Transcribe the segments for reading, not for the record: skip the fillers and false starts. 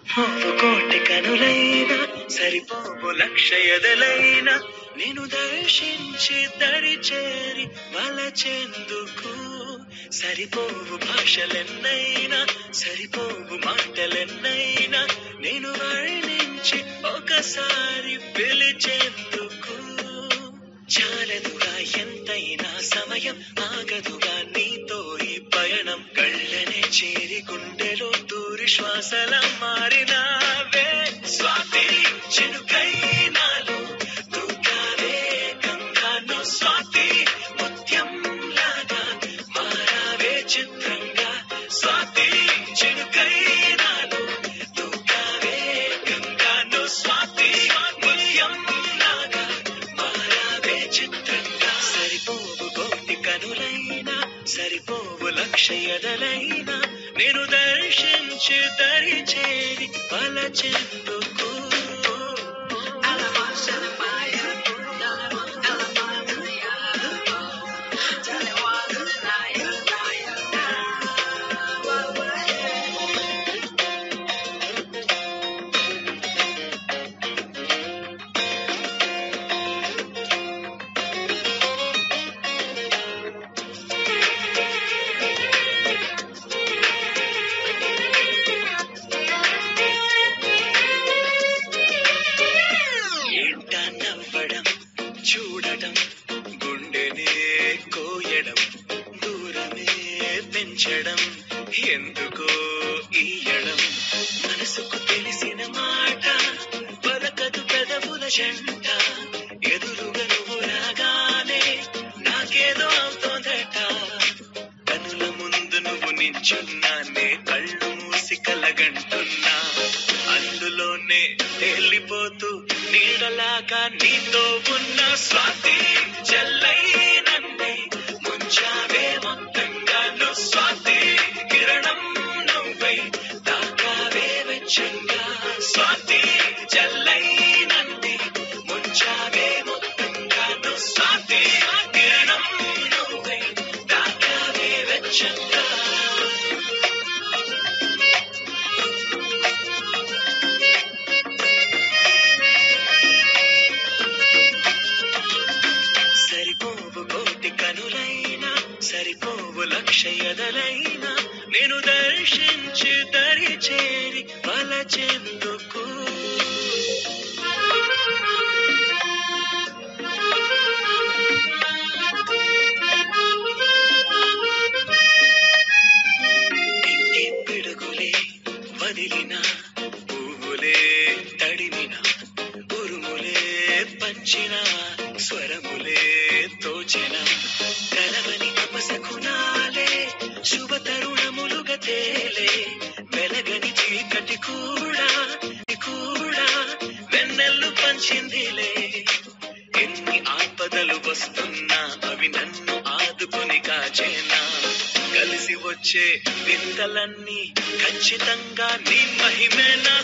పోవు కోటి కనులైనా సరిపోవు లక్ష ఎదలైనా నేను దర్శించి దరి చేరి వలచెందుకు సరిపోవు భాషలెన్నైనా సరిపోవు మాటలెన్నైనా నేను వర్ణించి ఒకసారి పిలిచేందుకు చాలదుగా ఎంతైనా సమయం ఆగదుగా నీతో ఈ పయనం కళ్ళనే చేరి గుండెలో తూరి శ్వాసల మారినావే స్వాతి చినుకైనాలు దూకావే గంగాను స్వాతి ముత్యం లాగా మారావే చిత్రంగా స్వాతి చినుకైనాలు దూకావే గంగాను స్వాతి ముత్యం లాగా మారావే చిత్రంగా సరిపోవు కోటి కనులైనా సరిపోవు లక్ష ఎదలైనా నేను దర్శించి దరి చేరి వలచెందుకు చూడటం గుండెనే కోయడం దూరమే పెంచడం ఎందుకో ఈయడం మనసుకు తెలిసిన మాట పలకదు పెదవుల జంట ఎదురుగా నువ్వు రాగానే నాకేదో అవుతోందట కనుల ముందు నువ్వు నించున్నానే కళ్ళు మూసి కలగంటున్నా అందులోనే తేలిపోతూ నీడలాగా నీతో ఉన్న స్వాతి జల్లై నన్నే ముంచావే మొత్తంగాను స్వాతి కిరణం నువ్వై తాకావే వెచ్చంగా స్వాతి జల్లై నన్నే ముంచావే మొత్తంగాను స్వాతి కిరణం నువ్వై తాకావే వెచ్చంగా సరిపోవు కోటి కనులైనా సరిపోవు లక్ష ఎదలైనా నేను దర్శించి దరి చేరి వలచెందుకు ఇంటి పిడుగులే వదిలిన పువ్వులే తడిమిన ఉరుములే పంచిన స్వరములే తోచిన కలవని అపసకునాలే శుభ తరుణములుగా తేలే వెలగని చీకటి కూడా వెన్నెల్లు పంచిందిలే ఎన్ని ఆపదలు వస్తున్నా అవి నన్ను ఆదుకుని కాచేనా కలిసి వచ్చే వింతలన్నీ ఖచ్చితంగా నీ మహిమేనా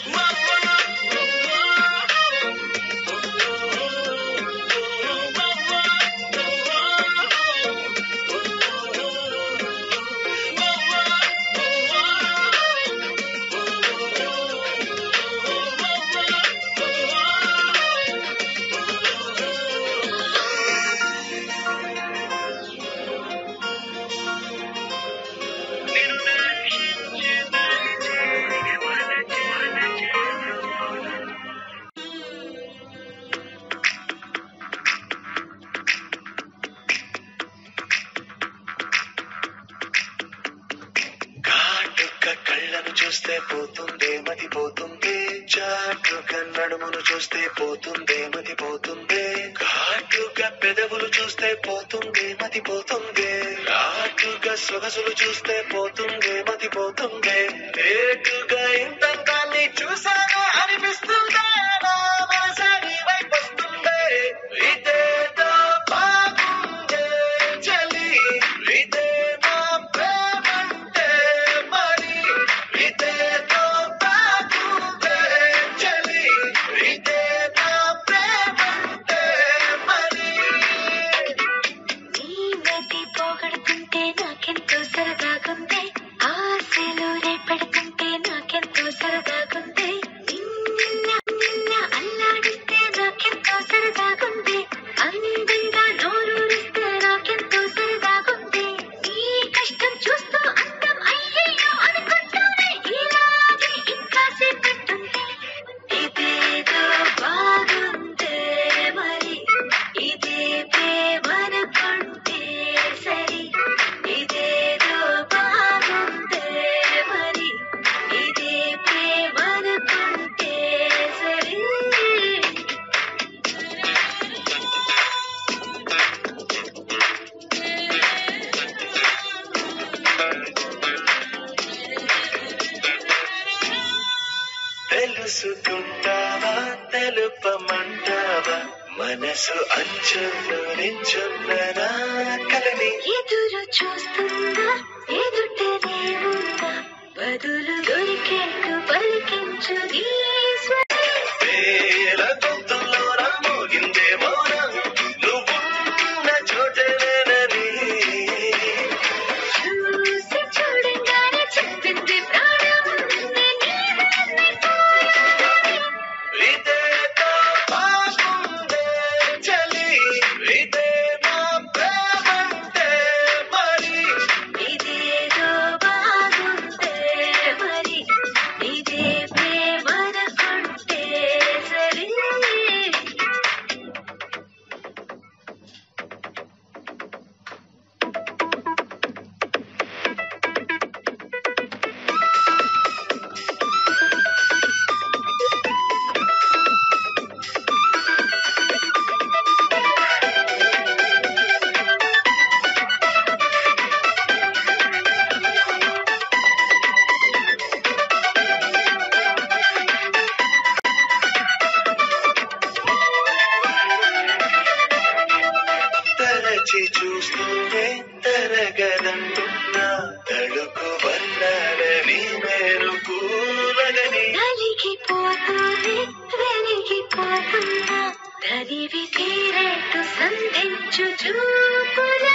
కళ్ళను చూస్తే పోతుందే మతి పోతుందే చాటుగా నడుమును చూస్తే పోతుందే మతి పోతుందే ఘాటుగా పెదవులు చూస్తే పోతుందే మతి పోతుందే ఘాటుగా సొగసులు చూస్తే పోతుందే మతి పోతుందే ఏటుగా ఇంతంతాన్ని చూసాను అనిపిస్తుందే నా మనసే నీ వైపు వస్తుందే ఇదేదో బాగుందే చలి ఇదే నా ప్రేమంటే మరి ఇదేదో బాగుందే చలి ఇదే నా ప్రేమంటే మరి నీ మతి పోగొడుతుంటే నాకెంతో సరదాగుంది ఆశలు రేపెడుతుంటే నాకెంతో సరదాగుంది తెలుసుకుంటావా తెలుపమంటావా మనసు అంచుల్లో నించున్న నా కలని ఎదురు చూస్తుందా ఎదుటనే ఉందా బదులు దొరికేట్టు పలికించు నీ వేల గొంతుల్లో నా మోగిందే మౌనం నువ్వున్న చోటనేనని చూసి చూడంగానే చెప్పింది ప్రాణం ఇదేదో బాగుందే చలి ఇదే నా ప్రేమంటే మరి ఇదేదో బాగుందే మరి ఇదే ప్రేమనుకుంటే సరి తరచి చూస్తూనే తరగదంటున్నా తడుకు వన్నాడని మేరు కూరగని నలిగిపోతూనే వెలిగిపోతున్నా తరివి తీరేట్టు సంధించు చూపులా